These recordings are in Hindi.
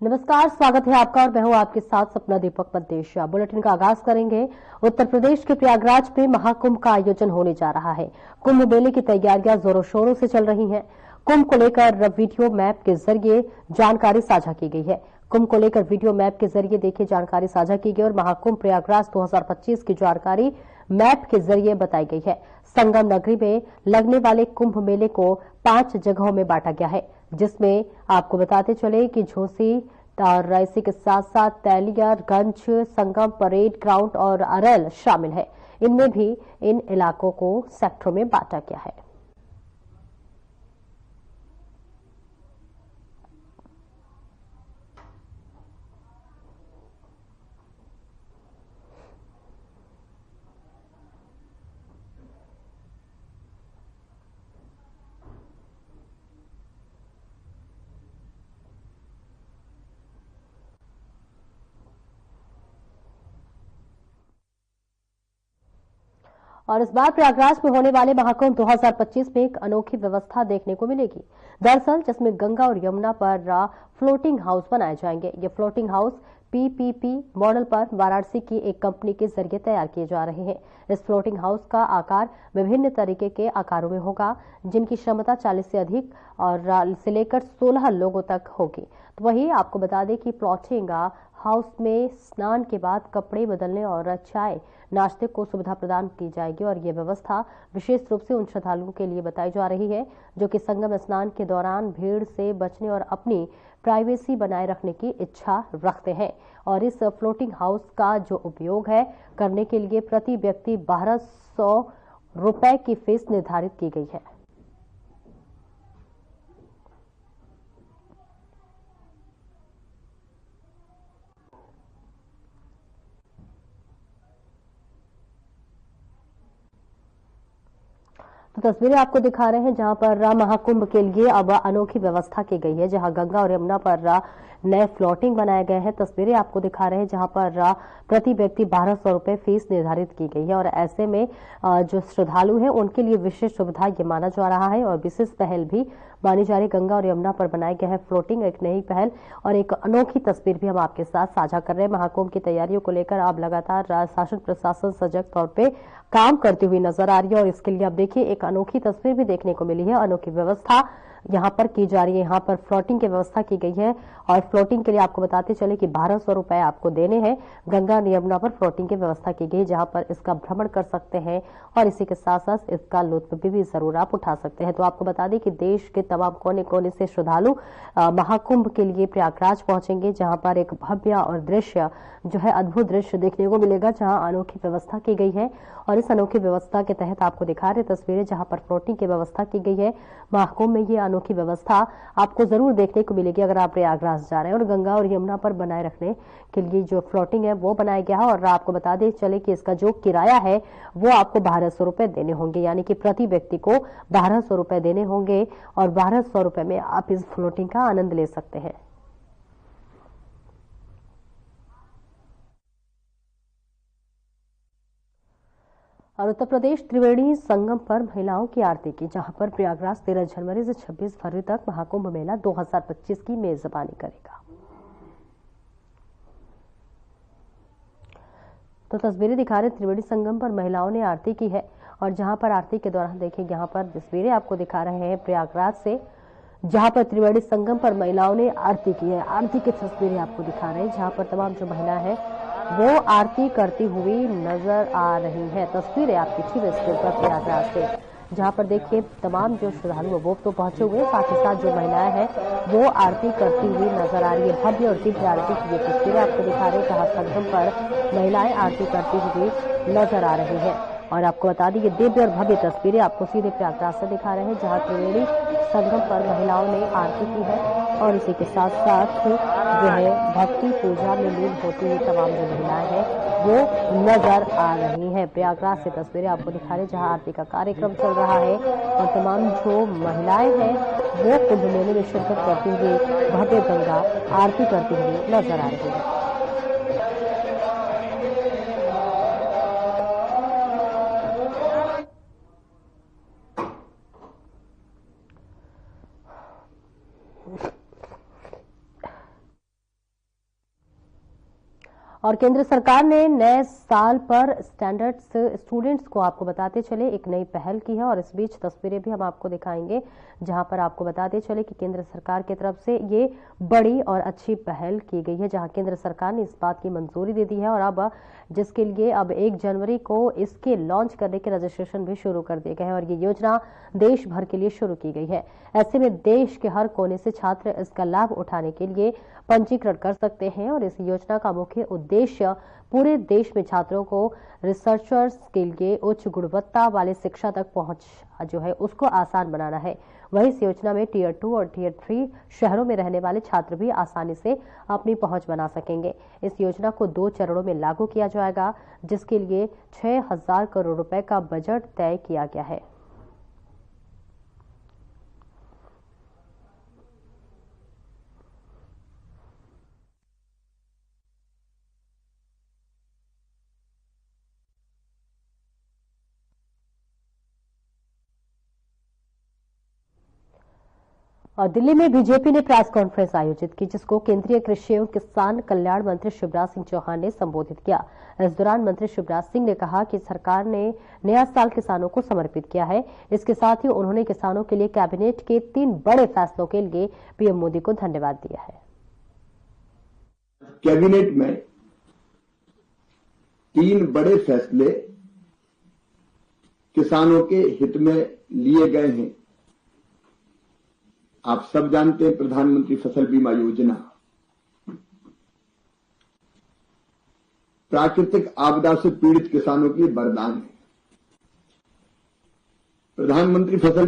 नमस्कार, स्वागत है आपका और मैं हूं आपके साथ सपना दीपक मद्देशिया। बुलेटिन का आगाज करेंगे। उत्तर प्रदेश के प्रयागराज में महाकुंभ का आयोजन होने जा रहा है। कुंभ मेले की तैयारियां जोरों शोरों से चल रही हैं। कुंभ को लेकर वीडियो मैप के जरिए जानकारी साझा की गई है। कुंभ को लेकर वीडियो मैप के जरिए देखिए जानकारी साझा की गई और महाकुंभ प्रयागराज 2025 की जानकारी मैप के जरिए बताई गई है। संगम नगरी में लगने वाले कुंभ मेले को 5 जगहों में बांटा गया है, जिसमें आपको बताते चले कि झोसी और इसी के साथ साथ तैलियारगंज, संगम, परेड ग्राउंड और अरेल शामिल है। इनमें भी इन इलाकों को सेक्टरों में बांटा गया है। और इस बार प्रयागराज में होने वाले महाकुंभ 2025 में एक अनोखी व्यवस्था देखने को मिलेगी। दरअसल जिसमें गंगा और यमुना पर फ्लोटिंग हाउस बनाए जाएंगे। ये फ्लोटिंग हाउस पीपीपी मॉडल पर वाराणसी की एक कंपनी के जरिए तैयार किए जा रहे हैं। इस फ्लोटिंग हाउस का आकार विभिन्न तरीके के आकारों में होगा, जिनकी क्षमता 40 से अधिक और से लेकर 16 लोगों तक होगी। तो वहीं आपको बता दें कि फ्लोटिंग हाउस में स्नान के बाद कपड़े बदलने और चाय नाश्ते को सुविधा प्रदान की जाएगी और ये व्यवस्था विशेष रूप से उन श्रद्धालुओं के लिए बताई जा रही है जो कि संगम स्नान के दौरान भीड़ से बचने और अपनी प्राइवेसी बनाए रखने की इच्छा रखते हैं। और इस फ्लोटिंग हाउस का जो उपयोग है करने के लिए प्रति व्यक्ति 1200 रुपए की फीस निर्धारित की गई है। तो तस्वीरें आपको दिखा रहे हैं जहां पर महाकुंभ के लिए अब अनोखी व्यवस्था की गई है, जहां गंगा और यमुना पर नए फ्लोटिंग बनाए गए हैं। तस्वीरें आपको दिखा रहे हैं जहां पर प्रति व्यक्ति 1200 रुपए फीस निर्धारित की गई है और ऐसे में जो श्रद्धालु हैं उनके लिए विशेष सुविधा ये माना जा रहा है और विशेष पहल भी मानी जा रही। गंगा और यमुना पर बनाए गए हैं फ्लोटिंग, एक नई पहल और एक अनोखी तस्वीर भी हम आपके साथ साझा कर रहे हैं। महाकुंभ की तैयारियों को लेकर अब लगातार शासन प्रशासन सजग तौर पर काम करती हुई नजर आ रही है और इसके लिए अब देखिए एक अनोखी तस्वीर भी देखने को मिली है। अनोखी व्यवस्था यहां पर की जा रही है। यहां पर फ्लोटिंग की व्यवस्था की गई है और फ्लोटिंग के लिए आपको बताते चले कि 1200 रुपए आपको देने हैं। गंगा यमुना पर फ्लोटिंग की व्यवस्था की गई, जहां पर इसका भ्रमण कर सकते हैं और इसी के साथ साथ इसका लुत्फ भी जरूर आप उठा सकते हैं। तो आपको बता दें कि देश के तमाम कोने कोने से श्रद्धालु महाकुंभ के लिए प्रयागराज पहुंचेंगे, जहां पर एक भव्य और दृश्य जो है अद्भुत दृश्य देखने को मिलेगा, जहां अनोखी व्यवस्था की गई है। और इस अनोखी व्यवस्था के तहत आपको दिखा रहे तस्वीरें जहां पर फ्लोटिंग की व्यवस्था की गई है। महाकुंभ में ये अनोखी व्यवस्था आपको जरूर देखने को मिलेगी अगर आप प्रयागराज जा रहे हैं। और गंगा और यमुना पर बनाए रखने के लिए जो फ्लोटिंग है वो बनाया गया है और आपको बता दें चले कि इसका जो किराया है वो आपको 1200 रुपए देने होंगे, यानी कि प्रति व्यक्ति को 1200 रुपए देने होंगे और 1200 रुपए में आप इस फ्लोटिंग का आनंद ले सकते हैं। और उत्तर प्रदेश त्रिवेणी संगम पर महिलाओं की आरती की, जहां पर प्रयागराज 13 जनवरी से 26 फरवरी तक महाकुंभ मेला 2025 की मेजबानी करेगा। तो तस्वीरें दिखा रहे त्रिवेणी संगम पर महिलाओं ने आरती की है और जहां पर आरती के दौरान देखिए यहां पर तस्वीरें आपको दिखा रहे हैं प्रयागराज से, जहां पर त्रिवेणी संगम पर महिलाओं ने आरती की है। आरती की तस्वीरें आपको दिखा रहे हैं जहां पर तमाम जो महिला है वो आरती करती हुई नजर आ रही है। तस्वीरें आपकी टीवी स्क्रीन पर प्रयागराज से, जहां पर देखिए तमाम जो श्रद्धालु वो तो पहुंचे हुए, साथ ही साथ जो महिलाएं हैं वो आरती करती हुई नजर आ रही है। भव्य और दिव्य आरती की ये तस्वीरें आपको दिखा रहे हैं जहां संगम पर महिलाएं आरती करती हुई नजर आ रही है। और आपको बता दें ये दिव्य और भव्य तस्वीरें आपको सीधे प्रयागराज से दिखा रहे हैं जहां त्रिवेणी संगम पर महिलाओं ने आरती की है और इसी के साथ साथ जो है भक्ति पूजा में लीन होती हुई तमाम जो महिलाएं हैं वो नजर आ रही हैं। प्रयागराज से तस्वीरें आपको दिखा रहे हैं जहां आरती का कार्यक्रम चल रहा है और तमाम जो महिलाएं हैं वो कुंभ मेले में शिरकत करती हुई भव्य गंगा आरती करती हुई नजर आ रही है। और केंद्र सरकार ने नए साल पर स्टूडेंट्स को आपको बताते चले एक नई पहल की है और इस बीच तस्वीरें भी हम आपको दिखाएंगे जहां पर आपको बताते चले कि केंद्र सरकार की तरफ से ये बड़ी और अच्छी पहल की गई है, जहां केंद्र सरकार ने इस बात की मंजूरी दे दी है और अब जिसके लिए अब 1 जनवरी को इसके लॉन्च करने के रजिस्ट्रेशन भी शुरू कर दिए गए हैं और ये योजना देश भर के लिए शुरू की गई है। ऐसे में देश के हर कोने से छात्र इसका लाभ उठाने के लिए पंजीकरण कर सकते हैं और इस योजना का मुख्य उद्देश्य पूरे देश में छात्रों को रिसर्चर्स के लिए उच्च गुणवत्ता वाले शिक्षा तक पहुंच जो है उसको आसान बनाना है। वहीं इस योजना में टियर 2 और टियर 3 शहरों में रहने वाले छात्र भी आसानी से अपनी पहुंच बना सकेंगे। इस योजना को 2 चरणों में लागू किया जाएगा, जिसके लिए 6,000 करोड़ रुपए का बजट तय किया गया है। और दिल्ली में बीजेपी ने प्रेस कॉन्फ्रेंस आयोजित की, जिसको केंद्रीय कृषि एवं किसान कल्याण मंत्री शिवराज सिंह चौहान ने संबोधित किया। इस दौरान मंत्री शिवराज सिंह ने कहा कि सरकार ने नया साल किसानों को समर्पित किया है। इसके साथ ही उन्होंने किसानों के लिए कैबिनेट के 3 बड़े फैसलों के लिए पीएम मोदी को धन्यवाद दिया है। कैबिनेट में 3 बड़े फैसले किसानों के हित में लिए गए हैं। आप सब जानते हैं प्रधानमंत्री फसल बीमा योजना प्राकृतिक आपदा से पीड़ित किसानों के लिए वरदान है। प्रधानमंत्री फसल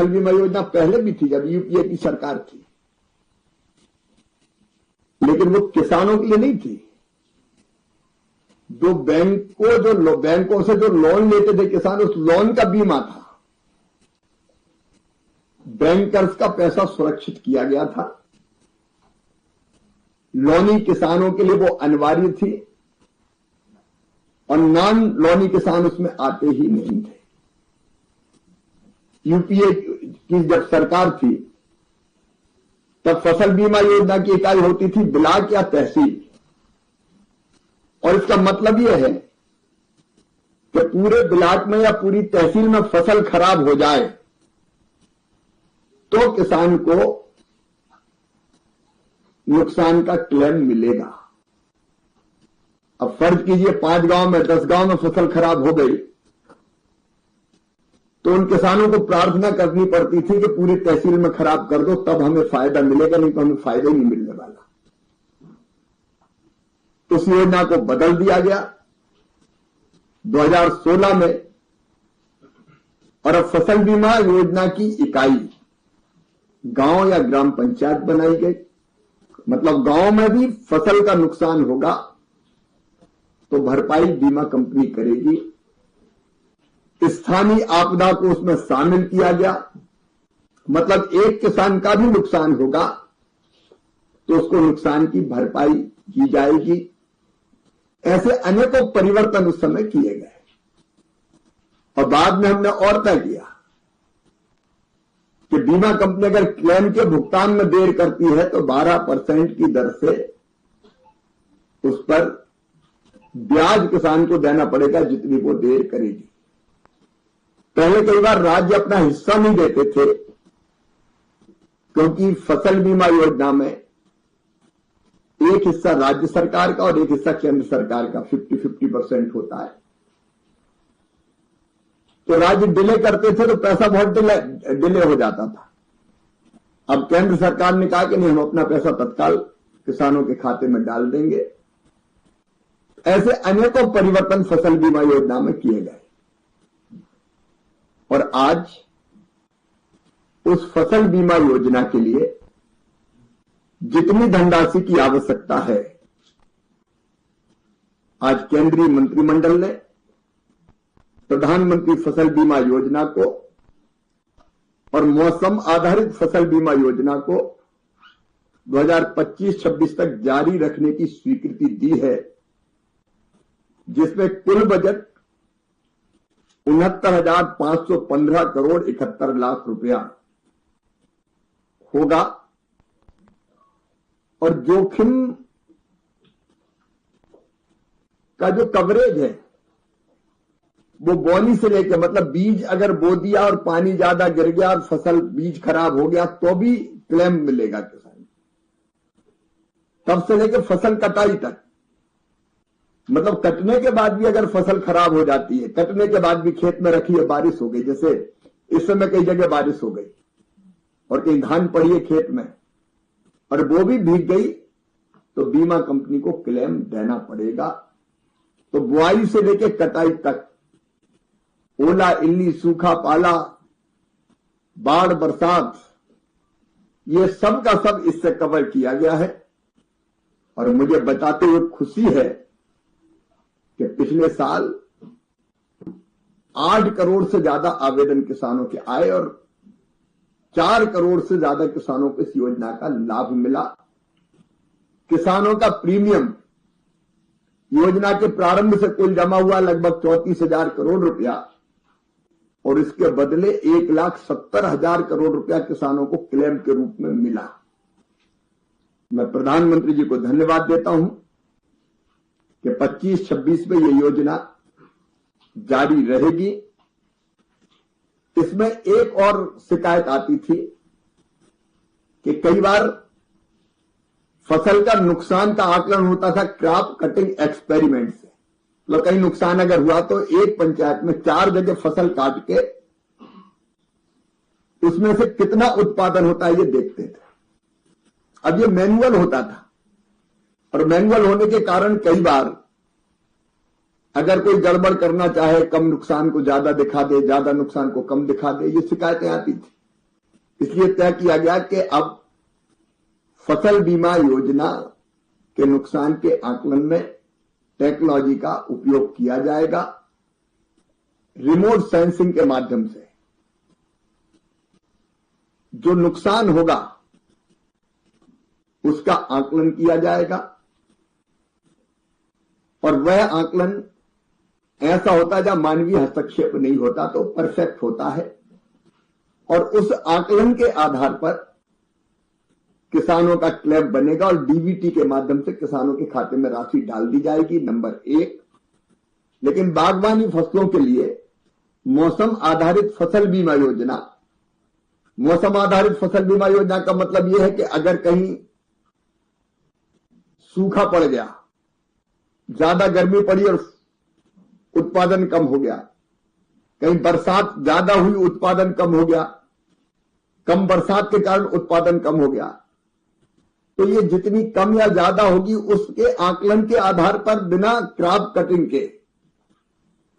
बीमा योजना पहले भी थी जब यूपीए की सरकार थी, लेकिन वो किसानों के लिए नहीं थी। जो बैंकों से जो लोन लेते थे किसान, उस लोन का बीमा था। बैंकर्स का पैसा सुरक्षित किया गया था। लोनी किसानों के लिए वो अनिवार्य थी और नॉन लोनी किसान उसमें आते ही नहीं थे। यूपीए की जब सरकार थी तब फसल बीमा योजना की इकाई होती थी ब्लॉक या तहसील, और इसका मतलब यह है कि पूरे ब्लॉक में या पूरी तहसील में फसल खराब हो जाए तो किसान को नुकसान का क्लेम मिलेगा। अब फर्ज कीजिए 5 गांव में 10 गांव में फसल खराब हो गई तो उन किसानों को प्रार्थना करनी पड़ती थी कि पूरी तहसील में खराब कर दो तब हमें फायदा मिलेगा, नहीं तो हमें फायदा ही नहीं मिलने वाला। तो उस योजना को बदल दिया गया 2016 में और अब फसल बीमा योजना की इकाई गांव या ग्राम पंचायत बनाई गई। मतलब गांव में भी फसल का नुकसान होगा तो भरपाई बीमा कंपनी करेगी। स्थानीय आपदा को उसमें शामिल किया गया, मतलब एक किसान का भी नुकसान होगा तो उसको नुकसान की भरपाई की जाएगी। ऐसे अनेकों परिवर्तन उस समय किए गए और बाद में हमने और तय किया कि बीमा कंपनी अगर क्लेम के भुगतान में देर करती है तो 12% की दर से उस पर ब्याज किसान को देना पड़ेगा जितनी वो देर करेगी। पहले कई बार राज्य अपना हिस्सा नहीं देते थे क्योंकि फसल बीमा योजना में एक हिस्सा राज्य सरकार का और एक हिस्सा केंद्र सरकार का 50-50% होता है। तो राज्य डिले करते थे तो पैसा बहुत डिले हो जाता था। अब केंद्र सरकार ने कहा कि नहीं, हम अपना पैसा तत्काल किसानों के खाते में डाल देंगे। ऐसे अनेकों परिवर्तन फसल बीमा योजना में किए गए और आज उस फसल बीमा योजना के लिए जितनी धनराशि की आवश्यकता है, आज केंद्रीय मंत्रिमंडल ने प्रधानमंत्री फसल बीमा योजना को और मौसम आधारित फसल बीमा योजना को 2025-26 तक जारी रखने की स्वीकृति दी है, जिसमें कुल बजट 69,515 करोड़ 71 लाख रुपया होगा और जोखिम का जो कवरेज है वो बोनी से लेकर, मतलब बीज अगर बो दिया और पानी ज्यादा गिर गया और फसल बीज खराब हो गया तो भी क्लेम मिलेगा किसान, तब से लेकर फसल कटाई तक। मतलब कटने के बाद भी अगर फसल खराब हो जाती है, कटने के बाद भी खेत में रखी है, बारिश हो गई, जैसे इस समय कई जगह बारिश हो गई और कहीं धान पड़ी है खेत में और वो भी भीग गई, तो बीमा कंपनी को क्लेम देना पड़ेगा। तो बुआई से लेकर कटाई तक ओला, इल्ली, सूखा, पाला, बाढ़, बरसात, ये सब का सब इससे कवर किया गया है। और मुझे बताते हुए खुशी है कि पिछले साल 8 करोड़ से ज्यादा आवेदन किसानों के आए और 4 करोड़ से ज्यादा किसानों को इस योजना का लाभ मिला। किसानों का प्रीमियम योजना के प्रारंभ से कुल जमा हुआ लगभग 34,000 करोड़ रुपया और इसके बदले 1,70,000 करोड़ रुपया किसानों को क्लेम के रूप में मिला। मैं प्रधानमंत्री जी को धन्यवाद देता हूं कि 25-26 में यह योजना जारी रहेगी। इसमें एक और शिकायत आती थी कि कई बार फसल का नुकसान का आकलन होता था क्रॉप कटिंग एक्सपेरिमेंट से। मतलब कहीं नुकसान अगर हुआ तो एक पंचायत में 4 जगह फसल काट के उसमें से कितना उत्पादन होता है ये देखते थे। अब ये मैनुअल होता था और मैनुअल होने के कारण कई बार अगर कोई गड़बड़ करना चाहे, कम नुकसान को ज्यादा दिखा दे, ज्यादा नुकसान को कम दिखा दे, ये शिकायतें आती थी। इसलिए तय किया गया कि अब फसल बीमा योजना के नुकसान के आकलन में टेक्नोलॉजी का उपयोग किया जाएगा। रिमोट सेंसिंग के माध्यम से जो नुकसान होगा उसका आकलन किया जाएगा और वह आकलन ऐसा होता है जहां मानवीय हस्तक्षेप नहीं होता, तो परफेक्ट होता है। और उस आकलन के आधार पर किसानों का क्लेम बनेगा और डीबीटी के माध्यम से किसानों के खाते में राशि डाल दी जाएगी, नंबर 1। लेकिन बागवानी फसलों के लिए मौसम आधारित फसल बीमा योजना, मौसम आधारित फसल बीमा योजना का मतलब यह है कि अगर कहीं सूखा पड़ गया, ज्यादा गर्मी पड़ी और उत्पादन कम हो गया, कहीं बरसात ज्यादा हुई, उत्पादन कम हो गया, कम बरसात के कारण उत्पादन कम हो गया, तो ये जितनी कम या ज्यादा होगी उसके आकलन के आधार पर बिना क्रॉप कटिंग के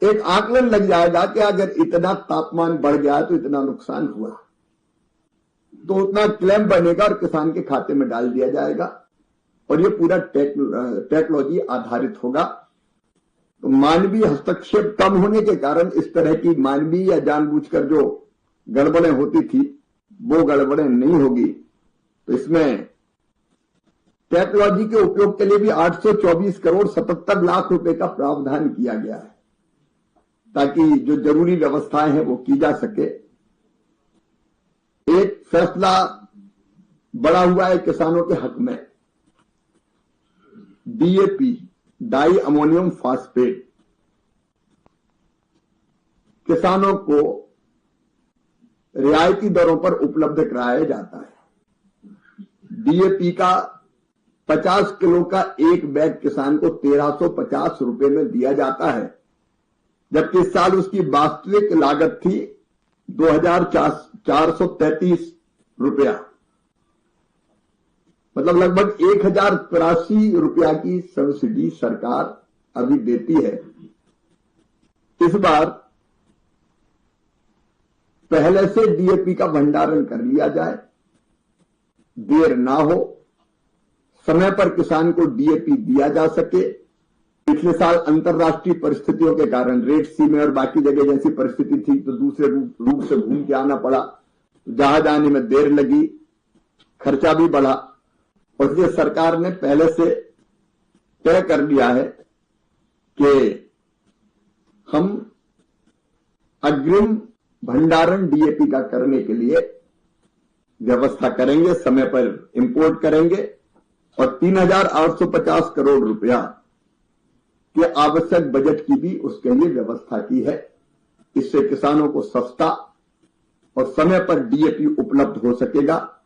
एक आकलन लग जाएगा कि अगर इतना तापमान बढ़ गया तो इतना नुकसान हुआ, तो उतना क्लेम बनेगा और किसान के खाते में डाल दिया जाएगा और ये पूरा टेक्नोलॉजी आधारित होगा। तो मानवीय हस्तक्षेप कम होने के कारण इस तरह की मानवीय या जानबूझकर जो गड़बड़ें होती थी वो गड़बड़ें नहीं होगी। तो इसमें टेक्नोलॉजी के उपयोग के लिए भी 824 करोड़ 77 लाख रुपए का प्रावधान किया गया है ताकि जो जरूरी व्यवस्थाएं हैं वो की जा सके। एक फैसला बड़ा हुआ है किसानों के हक में, डीएपी डाई अमोनियम फास्फेट किसानों को रियायती दरों पर उपलब्ध कराया जाता है। डीएपी का 50 किलो का एक बैग किसान को 1350 रुपए में दिया जाता है, जबकि इस साल उसकी वास्तविक लागत थी 2,433 रुपया, मतलब लगभग 1,083 रुपया की सब्सिडी सरकार अभी देती है। इस बार पहले से डीएपी का भंडारण कर लिया जाए, देर ना हो, समय पर किसान को डीएपी दिया जा सके। पिछले साल अंतर्राष्ट्रीय परिस्थितियों के कारण रेड सी में और बाकी जगह जैसी परिस्थिति थी तो दूसरे रूट से घूम के आना पड़ा, जहाज आने में देर लगी, खर्चा भी बढ़ा और इसलिए सरकार ने पहले से तय कर लिया है कि हम अग्रिम भंडारण डीएपी का करने के लिए व्यवस्था करेंगे, समय पर इंपोर्ट करेंगे और 3,850 करोड़ रुपया के आवश्यक बजट की भी उसके लिए व्यवस्था की है। इससे किसानों को सस्ता और समय पर डीएपी उपलब्ध हो सकेगा।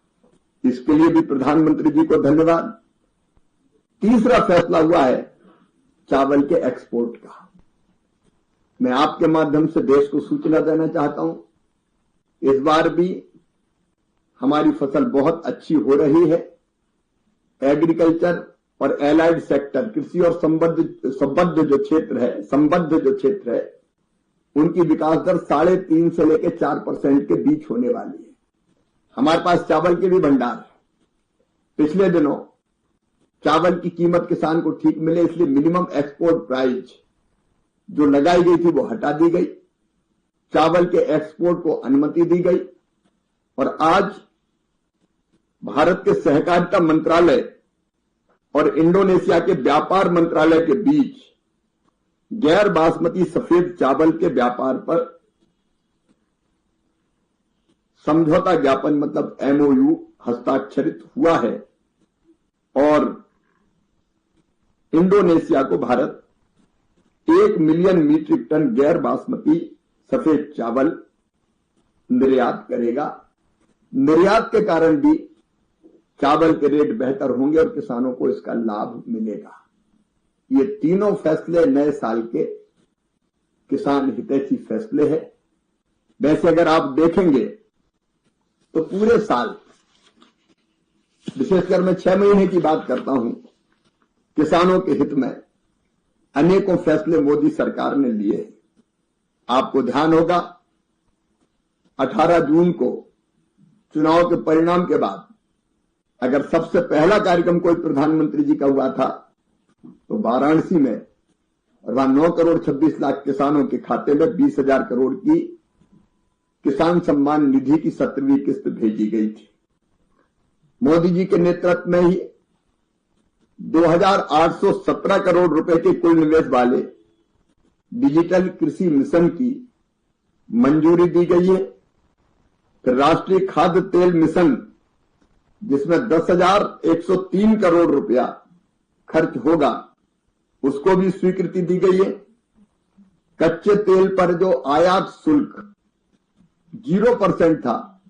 इसके लिए भी प्रधानमंत्री जी को धन्यवाद। तीसरा फैसला हुआ है चावल के एक्सपोर्ट का। मैं आपके माध्यम से देश को सूचना देना चाहता हूं, इस बार भी हमारी फसल बहुत अच्छी हो रही है। एग्रीकल्चर और एलाइड सेक्टर, कृषि और संबद्ध जो क्षेत्र है उनकी विकास दर 3.5 से लेकर 4% के बीच होने वाली है। हमारे पास चावल के भी भंडार है। पिछले दिनों चावल की कीमत किसान को ठीक मिले, इसलिए मिनिमम एक्सपोर्ट प्राइस जो लगाई गई थी वो हटा दी गई। चावल के एक्सपोर्ट को अनुमति दी गई और आज भारत के सहकारिता मंत्रालय और इंडोनेशिया के व्यापार मंत्रालय के बीच गैर बासमती सफेद चावल के व्यापार पर समझौता ज्ञापन मतलब एमओयू हस्ताक्षरित हुआ है और इंडोनेशिया को भारत 1 मिलियन मीट्रिक टन गैर बासमती सफेद चावल निर्यात करेगा। निर्यात के कारण भी चावल के रेट बेहतर होंगे और किसानों को इसका लाभ मिलेगा। ये तीनों फैसले नए साल के किसान हितैषी फैसले हैं। वैसे अगर आप देखेंगे तो पूरे साल, विशेषकर मैं 6 महीने की बात करता हूं, किसानों के हित में अनेकों फैसले मोदी सरकार ने लिए हैं। आपको ध्यान होगा 18 जून को चुनाव के परिणाम के बाद अगर सबसे पहला कार्यक्रम कोई प्रधानमंत्री जी का हुआ था तो वाराणसी में, और वहां 9 करोड़ 26 लाख किसानों के खाते में 20,000 करोड़ की किसान सम्मान निधि की 17वीं किस्त भेजी गई थी। मोदी जी के नेतृत्व में ही 2,817 करोड़ रुपए के कुल निवेश वाले डिजिटल कृषि मिशन की मंजूरी दी गई है। फिर राष्ट्रीय खाद्य तेल मिशन जिसमें 10,103 करोड़ रुपया खर्च होगा, उसको भी स्वीकृति दी गई है। कच्चे तेल पर जो आयात शुल्क 0% था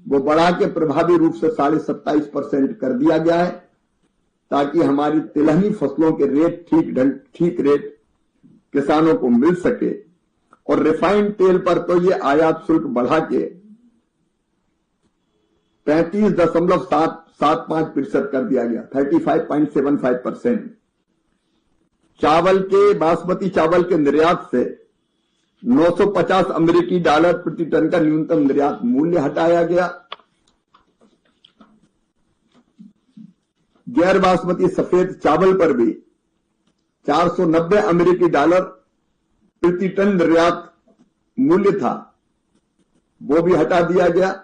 वो बढ़ा के प्रभावी रूप से 27.5% कर दिया गया है, ताकि हमारी तिलहनी फसलों के रेट ठीक रेट किसानों को मिल सके। और रिफाइंड तेल पर तो ये आयात शुल्क बढ़ा के 35.75% कर दिया गया, 35.75%। चावल के, बासमती चावल के निर्यात से 950 अमेरिकी डॉलर प्रति टन का न्यूनतम निर्यात मूल्य हटाया गया। गैर बासमती सफेद चावल पर भी 490 अमेरिकी डॉलर प्रति टन निर्यात मूल्य था, वो भी हटा दिया गया।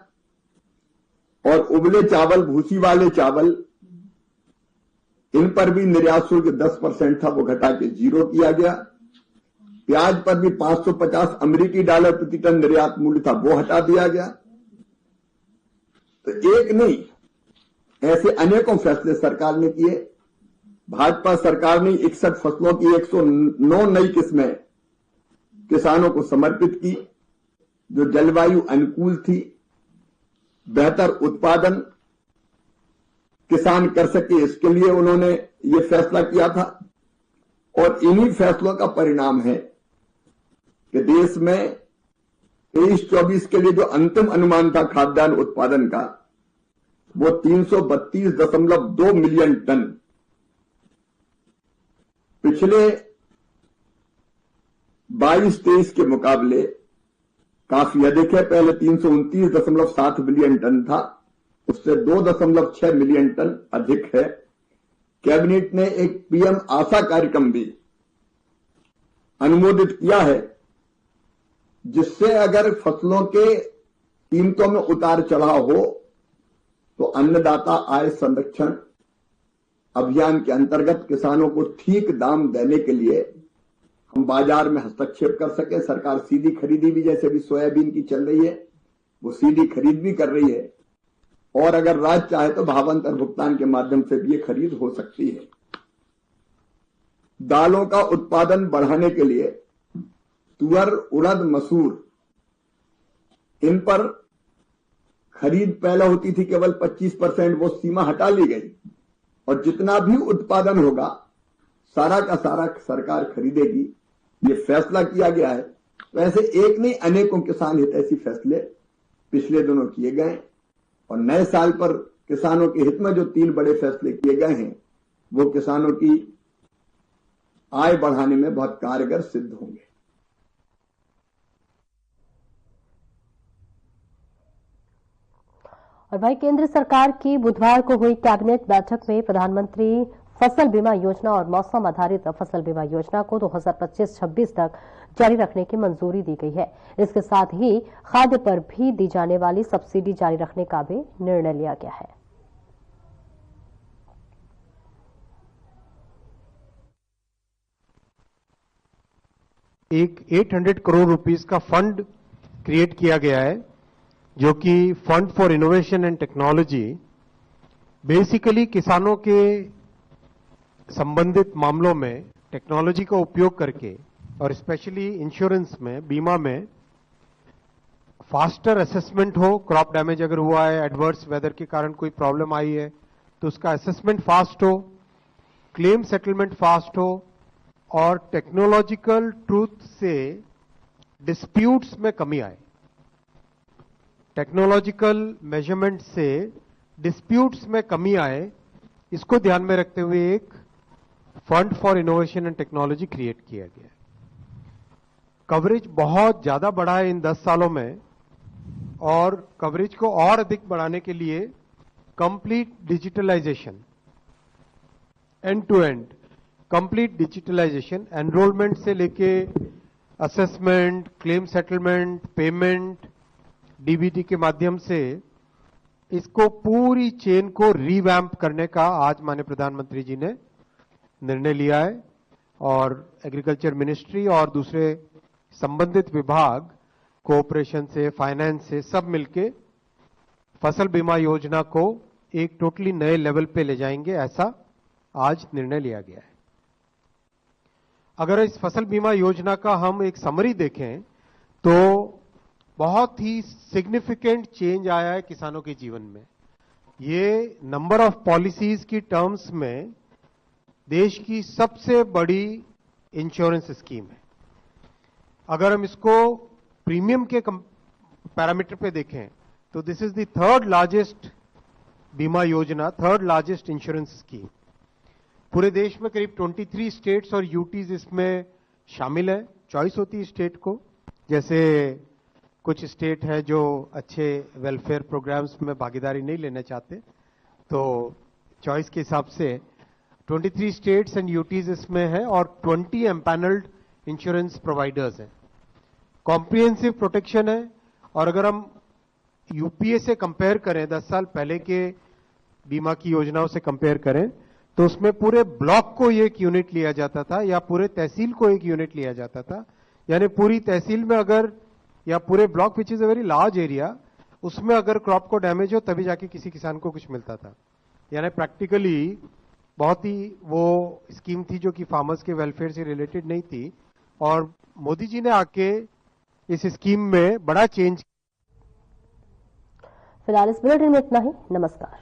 और उबले चावल, भूसी वाले चावल, इन पर भी निर्यात शुल्क 10% था, वो घटा के 0 किया गया। प्याज पर भी 550 अमेरिकी डॉलर प्रति टन निर्यात मूल्य था, वो हटा दिया गया। तो एक नहीं, ऐसे अनेकों फैसले सरकार ने किए। भाजपा सरकार ने 61 फसलों की 109 नई किस्में किसानों को समर्पित की, जो जलवायु अनुकूल थी। बेहतर उत्पादन किसान कर सके, इसके लिए उन्होंने ये फैसला किया था। और इन्हीं फैसलों का परिणाम है कि देश में 23-24 के लिए जो अंतिम अनुमान था खाद्यान्न उत्पादन का, वो 332.2 मिलियन टन पिछले 22-23 के मुकाबले काफी अधिक है। पहले 329.7 मिलियन टन था, उससे 2.6 मिलियन टन अधिक है। कैबिनेट ने एक पीएम आशा कार्यक्रम भी अनुमोदित किया है, जिससे अगर फसलों के कीमतों में उतार चढ़ाव हो तो अन्नदाता आय संरक्षण अभियान के अंतर्गत किसानों को ठीक दाम देने के लिए हम बाजार में हस्तक्षेप कर सके। सरकार सीधी खरीदी भी, जैसे भी सोयाबीन की चल रही है, वो सीधी खरीद भी कर रही है। और अगर राज्य चाहे तो भावांतर भुगतान के माध्यम से भी ये खरीद हो सकती है। दालों का उत्पादन बढ़ाने के लिए तुअर, उड़द, मसूर, इन पर खरीद पहले होती थी केवल 25%, वो सीमा हटा ली गई और जितना भी उत्पादन होगा सारा का सारा सरकार खरीदेगी, ये फैसला किया गया है। वैसे एक नहीं अनेकों किसान हितैषी फैसले पिछले दिनों किए गए और नए साल पर किसानों के हित में जो 3 बड़े फैसले किए गए हैं वो किसानों की आय बढ़ाने में बहुत कारगर सिद्ध होंगे। और भाई केंद्र सरकार की बुधवार को हुई कैबिनेट बैठक में प्रधानमंत्री फसल बीमा योजना और मौसम आधारित फसल बीमा योजना को 2025-26 तक जारी रखने की मंजूरी दी गई है। इसके साथ ही खाद्य पर भी दी जाने वाली सब्सिडी जारी रखने का भी निर्णय लिया गया है। एक 800 करोड़ रुपीस का फंड क्रिएट किया गया है जो कि fund for innovation and technology basically किसानों के संबंधित मामलों में टेक्नोलॉजी का उपयोग करके और स्पेशली इंश्योरेंस में, बीमा में फास्टर असेसमेंट हो। क्रॉप डैमेज अगर हुआ है, एडवर्स वेदर के कारण कोई प्रॉब्लम आई है तो उसका असेसमेंट फास्ट हो, क्लेम सेटलमेंट फास्ट हो और टेक्नोलॉजिकल ट्रूथ से डिस्प्यूट्स में कमी आए। टेक्नोलॉजिकल मेजरमेंट से डिस्प्यूट्स में कमी आए, इसको ध्यान में रखते हुए एक fund for innovation and technology create किया गया है। कवरेज बहुत ज्यादा बढ़ा है इन 10 सालों में और कवरेज को और अधिक बढ़ाने के लिए complete digitalisation, end to end complete digitalisation, enrolment से लेके assessment, claim settlement, payment, DBT के माध्यम से इसको पूरी चेन को रिवैम्प करने का आज माननीय प्रधानमंत्री जी ने निर्णय लिया है और एग्रीकल्चर मिनिस्ट्री और दूसरे संबंधित विभाग कोऑपरेशन से, फाइनेंस से सब मिलके फसल बीमा योजना को एक टोटली नए लेवल पे ले जाएंगे, ऐसा आज निर्णय लिया गया है। अगर इस फसल बीमा योजना का हम एक समरी देखें तो बहुत ही सिग्निफिकेंट चेंज आया है किसानों के जीवन में। ये नंबर ऑफ पॉलिसीज की टर्म्स में देश की सबसे बड़ी इंश्योरेंस स्कीम है। अगर हम इसको प्रीमियम के पैरामीटर पे देखें तो this is the 3rd largest बीमा योजना, 3rd लार्जेस्ट इंश्योरेंस स्कीम। पूरे देश में करीब 23 स्टेट्स और यूटीज इसमें शामिल है। चॉइस होती है स्टेट को, जैसे कुछ स्टेट है जो अच्छे वेलफेयर प्रोग्राम्स में भागीदारी नहीं लेना चाहते, तो चॉइस के हिसाब से 23 स्टेट्स एंड यूटीज इसमें है और 20 एम्पैनल्ड इंश्योरेंस प्रोवाइडर्स हैं। कॉम्प्रिहेंसिव प्रोटेक्शन है और अगर हम यूपीए से कंपेयर करें, 10 साल पहले के बीमा की योजनाओं से कंपेयर करें तो उसमें पूरे ब्लॉक को एक यूनिट लिया जाता था या पूरे तहसील को एक यूनिट लिया जाता था। यानी पूरी तहसील में अगर, या पूरे block which is a very large area, उसमें अगर क्रॉप को डैमेज हो तभी जाके किसी किसान को कुछ मिलता था। यानी प्रैक्टिकली बहुत ही वो स्कीम थी जो कि फार्मर्स के वेलफेयर से रिलेटेड नहीं थी और मोदी जी ने आके इस स्कीम में बड़ा चेंज। फिलहाल इस बुलेटिन में इतना ही। नमस्कार।